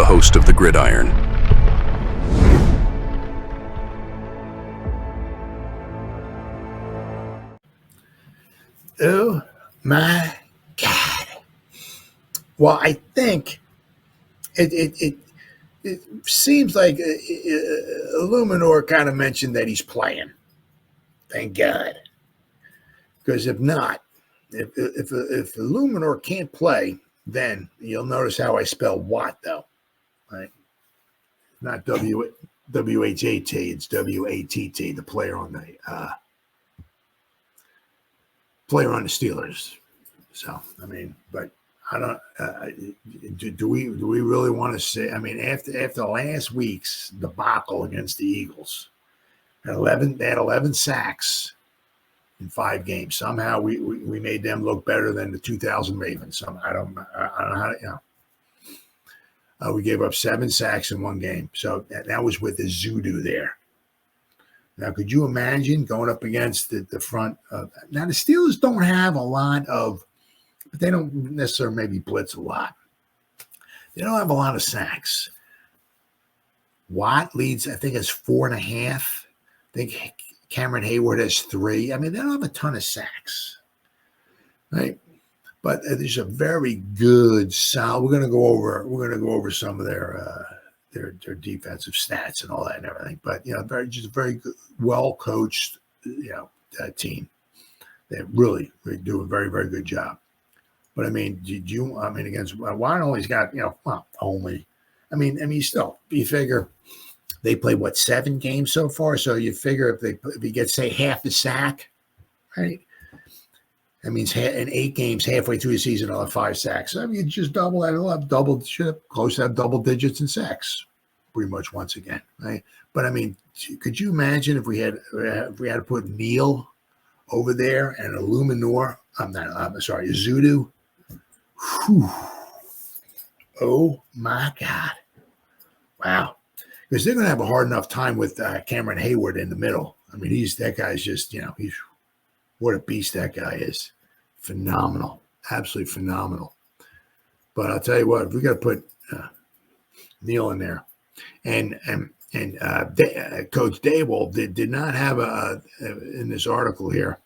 host of the Gridiron. Oh my God. Well, I think it seems like Eluemunor kind of mentioned that he's playing. Thank God. Because if not, if Eluemunor can't play, then you'll notice how I spell Watt, though. Right? Not W-H-A-T, it's W-A-T-T, the player on the Steelers. So, I mean, but I don't. Do we really want to say? I mean, after last week's debacle against the Eagles, they had 11 sacks in 5 games. Somehow we made them look better than the 2000 Ravens. I don't know how to. We gave up 7 sacks in 1 game. So that was with the Zudu there. Now, could you imagine going up against the front? Now, the Steelers don't have a lot of, but they don't necessarily maybe blitz a lot. They don't have a lot of sacks. Watt leads, I think, has 4.5. I think Cameron Hayward has 3. I mean, they don't have a ton of sacks, right? But there's a very good solid. We're gonna go over some of their defensive stats and all that and everything. But very good, well coached, team. They really do a very, very good job. But I mean, against Watt only's got only. I mean, still you figure they played 7 games so far. So you figure if he gets say half the sack, right? That means in 8 games, halfway through the season, I'll have 5 sacks. I mean, just double that. I'll have close to have double digits in sacks, pretty much once again, right? But I mean, could you imagine if we had to put Neal over there and Eluemunor? Zudu. Whew. Oh my God! Wow, because they're going to have a hard enough time with Cameron Hayward in the middle. I mean, that guy's just he's what a beast that guy is. Phenomenal, absolutely phenomenal. But I'll tell you what, if we got to put Neal in there, and Coach Daboll did not have in this article here.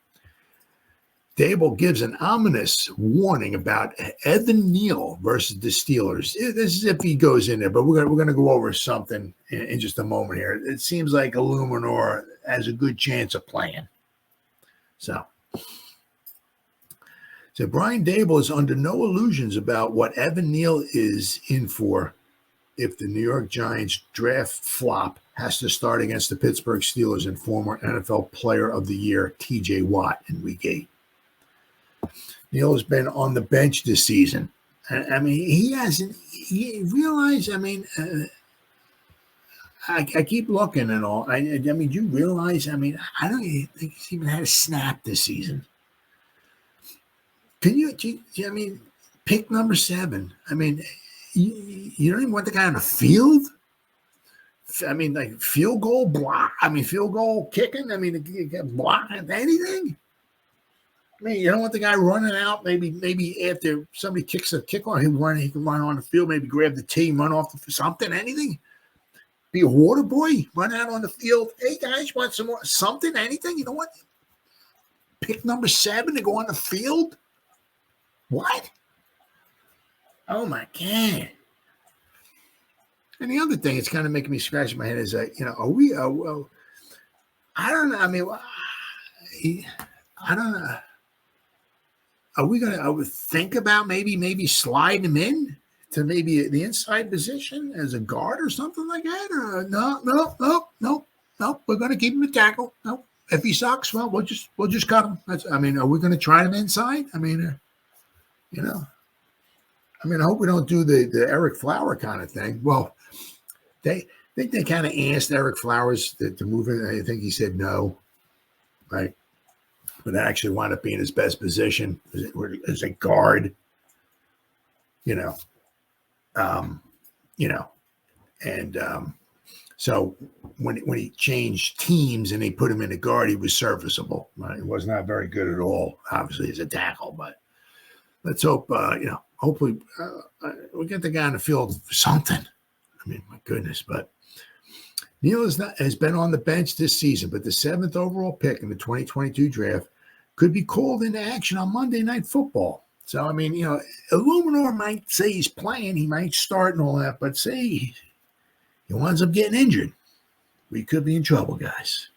Daboll gives an ominous warning about Evan Neal versus the Steelers. This is if he goes in there, but we're gonna go over something in just a moment here. It seems like Eluemunor has a good chance of playing. So Brian Daboll is under no illusions about what Evan Neal is in for if the New York Giants draft flop has to start against the Pittsburgh Steelers and former NFL Player of the Year T.J. Watt in Week 8. Neal has been on the bench this season. I mean, he hasn't realized. I mean, I keep looking and all. I mean, do you realize? I mean, I don't even think he's even had a snap this season. Can you? I mean, pick number 7. I mean, you don't even want the guy on the field. I mean, like field goal block. I mean, field goal kicking. I mean, block anything. I mean, you don't want the guy running out. Maybe after somebody kicks a kick on, he can run on the field. Maybe grab the team, run off something, anything. Be a water boy, run out on the field. Hey guys, want some more something, anything? You know what? Pick number 7 to go on the field. What? Oh my God! And the other thing, it's kind of making me scratch my head is that are we? Well, I don't know. I mean, I don't know. Are we going to think about maybe slide him in to maybe the inside position as a guard or something like that? Or no. We're going to keep him a tackle. No, if he sucks, well, we'll just cut him. Are we going to try him inside? I mean, I hope we don't do the Eric Flower kind of thing. Well, they kind of asked Eric Flowers to move in. I think he said no, right? But that actually wound up being his best position as a guard, so when he changed teams and they put him in a guard, he was serviceable. Right? He was not very good at all, obviously, as a tackle. But let's hope, hopefully we get the guy on the field for something. I mean, my goodness. But Neal has been on the bench this season, but the 7th overall pick in the 2022 draft could be called into action on Monday Night Football. So, I mean, Eluemunor might say he's playing. He might start and all that, but say he winds up getting injured. We could be in trouble, guys.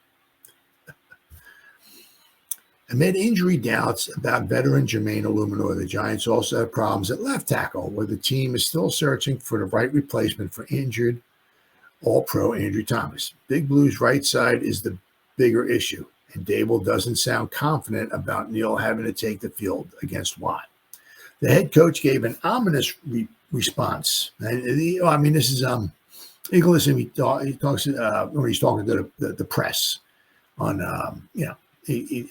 Amid injury doubts about veteran Jermaine Eluemunor, the Giants also have problems at left tackle, where the team is still searching for the right replacement for injured All-Pro Andrew Thomas. Big Blue's right side is the bigger issue, and Daboll doesn't sound confident about Neal having to take the field against Watt. The head coach gave an ominous response. And this is you can listen. He talks when he's talking to the press on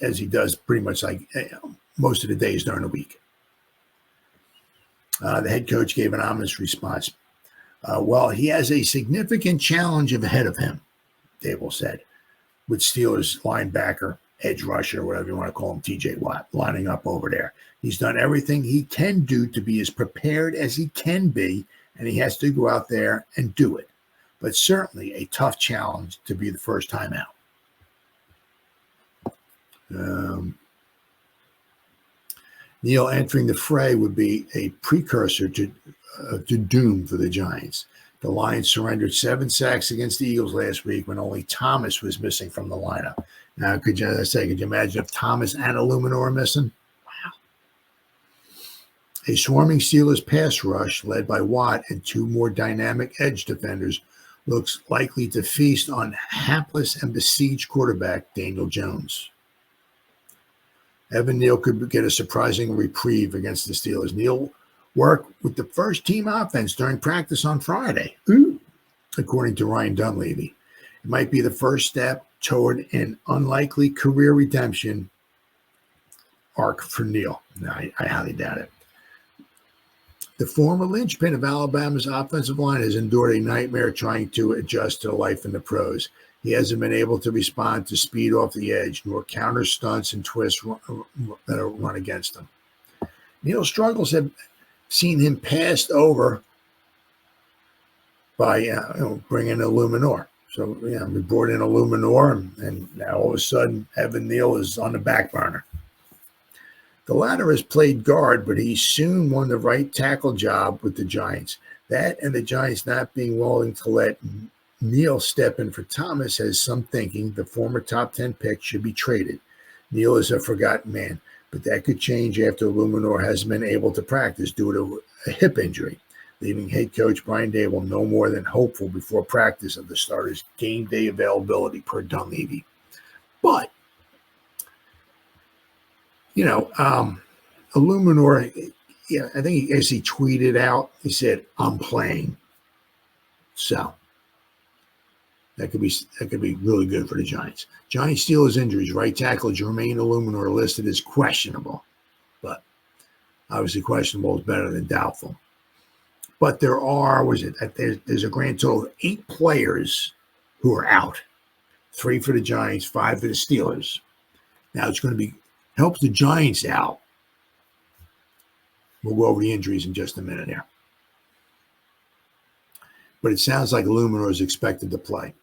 as he does pretty much like most of the days during the week. The head coach gave an ominous response. Well, he has a significant challenge ahead of him, Daboll said, with Steelers linebacker, edge rusher, whatever you want to call him, T.J. Watt, lining up over there. He's done everything he can do to be as prepared as he can be, and he has to go out there and do it. But certainly a tough challenge to be the first time out. Neal entering the fray would be a precursor to doom for the Giants. The Lions surrendered 7 sacks against the Eagles last week when only Thomas was missing from the lineup. Now, could you imagine if Thomas and Eluemunor are missing? Wow. A swarming Steelers pass rush led by Watt and 2 more dynamic edge defenders looks likely to feast on hapless and besieged quarterback Daniel Jones. Evan Neal could get a surprising reprieve against the Steelers. Neal worked with the first-team offense during practice on Friday, according to Ryan Dunleavy. It might be the first step toward an unlikely career redemption arc for Neal. No, I highly doubt it. The former linchpin of Alabama's offensive line has endured a nightmare trying to adjust to life in the pros. He hasn't been able to respond to speed off the edge, nor counter stunts and twists that are run against him. Neal's struggles have seen him passed over by bringing Eluemunor. So, we brought in Eluemunor, and now all of a sudden, Evan Neal is on the back burner. The latter has played guard, but he soon won the right tackle job with the Giants. That and the Giants not being willing to let Neal step in for Thomas has some thinking the former top 10 pick should be traded. Neal is a forgotten man, but that could change after Eluemunor hasn't been able to practice due to a hip injury, leaving head coach Brian Daboll no more than hopeful before practice of the starters' game day availability, per Dunleavy. But, Eluemunor, I think as he tweeted out, he said, "I'm playing." So that could be really good for the Giants. Giants Steelers injuries. Right tackle Jermaine Eluemunor listed as questionable, but obviously questionable is better than doubtful. But there are, there's a grand total of 8 players who are out. 3 for the Giants, 5 for the Steelers. Now it's going to help the Giants out. We'll go over the injuries in just a minute here. But it sounds like Eluemunor is expected to play.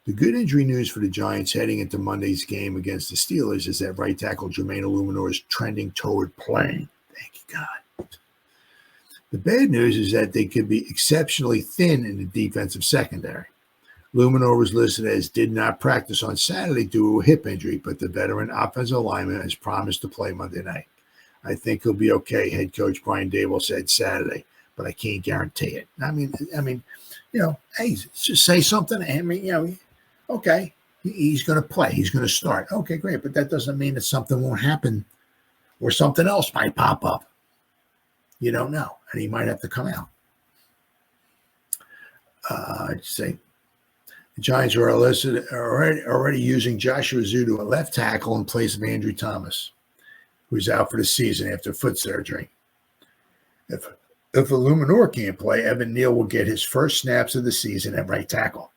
The good injury news for the Giants heading into Monday's game against the Steelers is that right tackle Jermaine Eluemunor is trending toward playing. Thank you, God. The bad news is that they could be exceptionally thin in the defensive secondary. Eluemunor was listed as did not practice on Saturday due to a hip injury, but the veteran offensive lineman has promised to play Monday night. I think he'll be okay, head coach Brian Daboll said Saturday, but I can't guarantee it. I mean, hey, just say something. Okay, he's going to play. He's going to start. Okay, great, but that doesn't mean that something won't happen or something else might pop up. You don't know, and he might have to come out. I'd say the Giants are already using Joshua Zudu, a left tackle, in place of Andrew Thomas, who's out for the season after foot surgery. If Eluemunor can't play, Evan Neal will get his first snaps of the season at right tackle.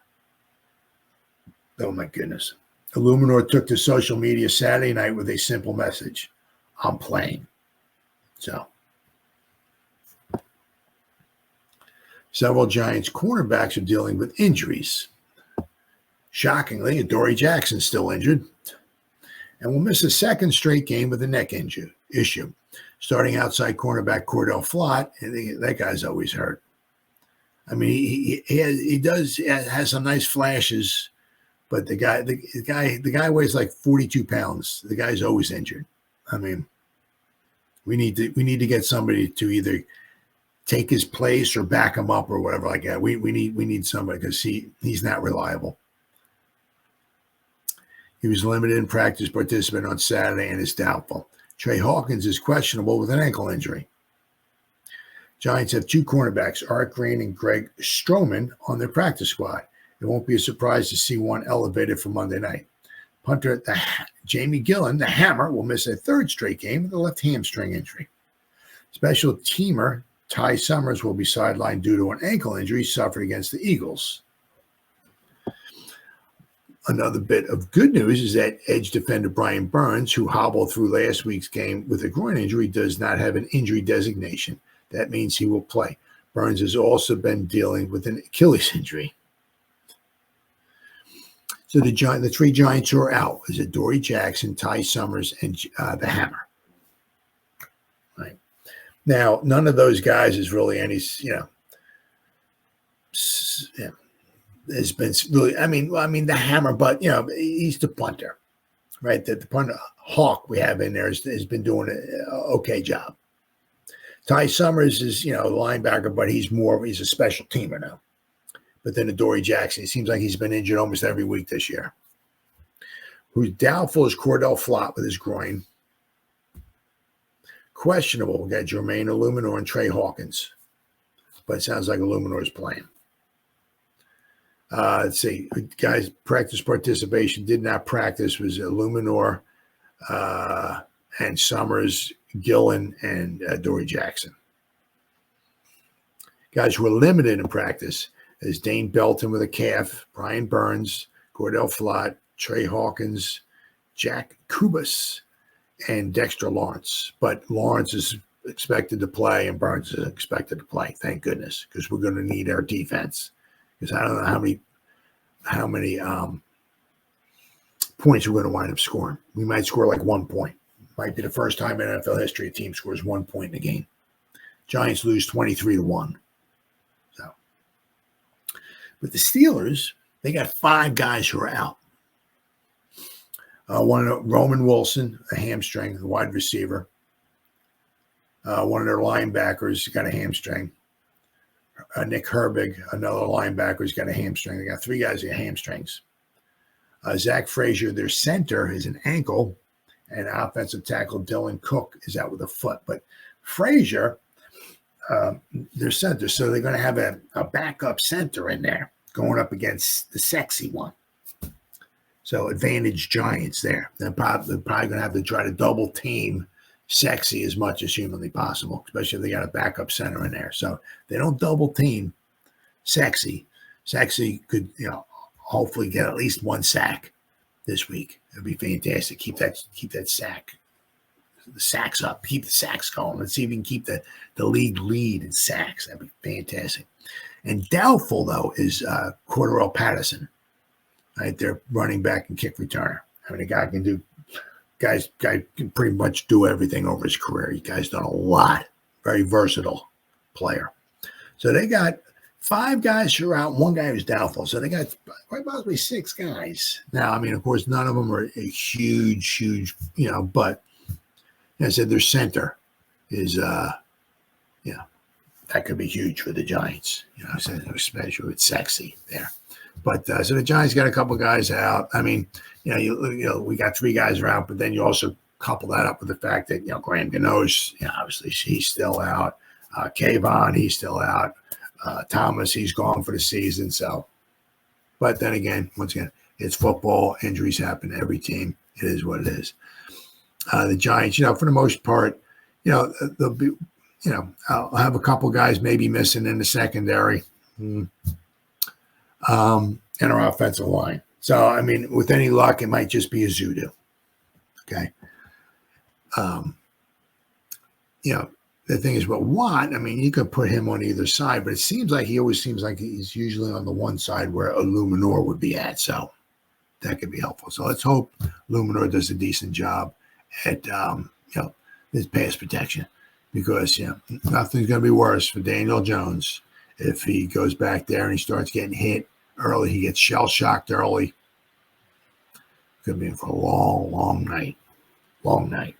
Oh, my goodness. Eluemunor took to social media Saturday night with a simple message: "I'm playing." So, Several Giants cornerbacks are dealing with injuries. Shockingly, Adoree Jackson's still injured and will miss a second straight game with a neck issue. Starting outside cornerback Cordell Flott, and that guy's always hurt. I mean, he has some nice flashes, but the guy weighs like 42 pounds. The guy's always injured. I mean, we need to get somebody to either take his place or back him up or whatever like that. We need somebody because he's not reliable. He was limited in practice participant on Saturday and is doubtful. Trey Hawkins is questionable with an ankle injury. Giants have two cornerbacks, Art Green and Greg Stroman, on their practice squad. It won't be a surprise to see one elevated for Monday night. Punter Jamie Gillen, the Hammer, will miss a third straight game with a left hamstring injury. Special teamer Ty Summers will be sidelined due to an ankle injury suffered against the Eagles. Another bit of good news is that edge defender Brian Burns, who hobbled through last week's game with a groin injury, does not have an injury designation. That means he will play. Burns has also been dealing with an Achilles injury. So the three Giants who are out is Adoree Jackson, Ty Summers, and the Hammer. Right. Now, none of those guys is really any, has been really, I mean, the Hammer, but, he's the punter, right? The punter, Hawk we have in there has been doing an okay job. Ty Summers is, a linebacker, but he's a special teamer now. But then Adoree Jackson, it seems like he's been injured almost every week this year. Who's doubtful is Cordell Flott with his groin. Questionable, we got Jermaine Eluemunor and Trey Hawkins. But it sounds like Eluemunor is playing. Let's see. Guys, practice participation did not practice was Eluemunor and Summers, Gillen, and Adoree Jackson. Guys who were limited in practice is Dane Belton with a calf, Brian Burns, Cordell Flott, Trey Hawkins, Jack Kubas, and Dexter Lawrence. But Lawrence is expected to play and Burns is expected to play. Thank goodness, because we're going to need our defense. Because I don't know how many points we're going to wind up scoring. We might score like 1 point. Might be the first time in NFL history a team scores 1 point in a game. Giants lose 23-1. So, but the Steelers, they got 5 guys who are out. Roman Wilson, a hamstring, the wide receiver. One of their linebackers got a hamstring. Nick Herbig, another linebacker, has got a hamstring. They got 3 guys who got hamstrings. Zach Frazier, their center, is an ankle. And offensive tackle Dylan Cook is out with a foot. But Frazier, their center, so they're going to have a backup center in there going up against the sexy one. So advantage Giants there. They're probably going to have to try to double team sexy as much as humanly possible, especially if they got a backup center in there. So they don't double team sexy. Sexy could, hopefully get at least 1 sack this week. It'd be fantastic. Keep that sack, the sacks up. Keep the sacks going. Let's see if we can keep the league lead in sacks. That'd be fantastic. And doubtful though is Cordarrelle Patterson, right? Their running back and kick returner. I mean, guy can pretty much do everything over his career. You guys done a lot. Very versatile player. So they got 5 guys who are out, 1 guy who's doubtful. So they got probably 6 guys. Now, I mean, of course, none of them are a huge, but as I said, their center is, that could be huge for the Giants. Especially with sexy there. But so the Giants got a couple guys out. I mean, we got 3 guys are out, but then you also couple that up with the fact that, Graham Ganoche, obviously he's still out. Kayvon, he's still out. Thomas, he's gone for the season. So, but then again, once again, it's football. Injuries happen to every team. It is what it is. The Giants, for the most part, they'll be, I'll have a couple guys maybe missing in the secondary. And our offensive line. So, I mean, with any luck, it might just be a Zudu. Okay. the thing is, but Watt, I mean, you could put him on either side, but it seems like he always seems like he's usually on the one side where Eluemunor would be at. So that could be helpful. So let's hope Eluemunor does a decent job at his pass protection, because nothing's going to be worse for Daniel Jones if he goes back there and he starts getting hit early. He gets shell shocked early. Could be in for a long, long night. Long night.